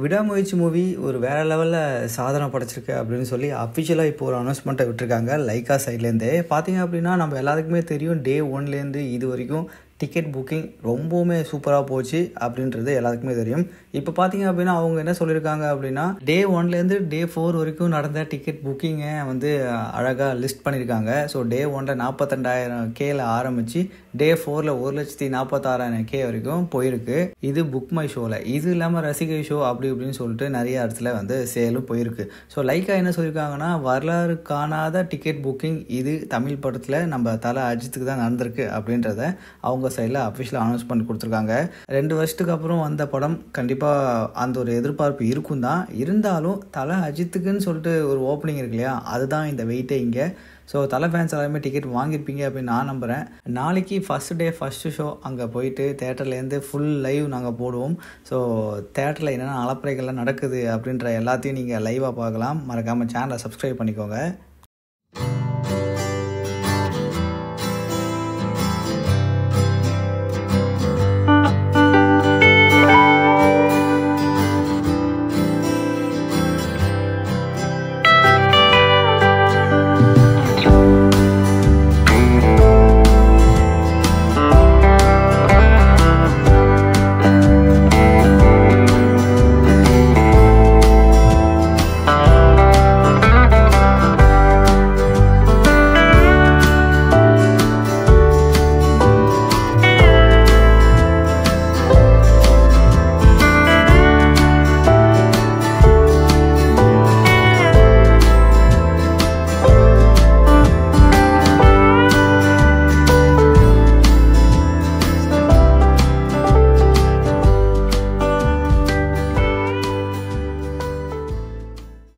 விடாமுயற்சி மூவி ஒரு வேறு லெவலில் சாதனை படைச்சிருக்கு அப்படின்னு சொல்லி அஃபிஷியலாக இப்போ ஒரு அனௌன்ஸ்மெண்ட்டை விட்டுருக்காங்க லைக்கா சைட்லேருந்தே. பார்த்தீங்க அப்படின்னா நம்ம எல்லாத்துக்குமே தெரியும், டே 1லேருந்து இது வரைக்கும் டிக்கெட் புக்கிங் ரொம்பவுமே சூப்பராக போச்சு அப்படின்றது எல்லாத்துக்குமே தெரியும். இப்போ பார்த்தீங்க அப்படின்னா அவங்க என்ன சொல்லியிருக்காங்க அப்படின்னா, டே 1லேருந்து டே 4 வரைக்கும் நடந்த டிக்கெட் புக்கிங்கை வந்து அழகாக லிஸ்ட் பண்ணியிருக்காங்க. ஸோ டே 1ல் 42,000Kல ஆரம்பித்து டே 4ல் 1,46,000K வரைக்கும் போயிருக்கு. இது புக் மை ஷோவில். இது இல்லாமல் ரசிகை ஷோ அப்படி இப்படின்னு சொல்லிட்டு நிறைய இடத்துல வந்து சேலும் போயிருக்கு. ஸோ லைக்கா என்ன சொல்லியிருக்காங்கன்னா, வரலாறு காணாத டிக்கெட் புக்கிங் இது தமிழ் படத்தில் நம்ம தல அஜித்துக்கு தான் நடந்திருக்கு அப்படின்றத அவங்க சைடில் அஃபிஷியலாக அனௌன்ஸ்மெண்ட் கொடுத்துருக்காங்க. 2 வருஷத்துக்கு அப்புறம் வந்த படம் கண்டிப்பாக அந்த ஒரு எதிர்பார்ப்பு இருக்கும் தான். இருந்தாலும் தலை அஜித்துக்குன்னு சொல்லிட்டு ஒரு ஓப்பனிங் இருக்கு இல்லையா, அதுதான் இந்த வெயிட்டே இங்கே. ஸோ தலை ஃபேன்ஸ் எல்லாருமே டிக்கெட் வாங்கியிருப்பீங்க அப்படின்னு நான் நம்புகிறேன். நாளைக்கு ஃபஸ்ட்டு ஷோ அங்கே போயிட்டு தேட்டர்லேருந்து ஃபுல் லைவ் நாங்கள் போடுவோம். ஸோ தேட்டரில் என்னென்ன அலப்பறைகள்லாம் நடக்குது அப்படின்ற எல்லாத்தையும் நீங்கள் லைவாக பார்க்கலாம். மறக்காமல் சேனலை சப்ஸ்கிரைப் பண்ணிக்கோங்க.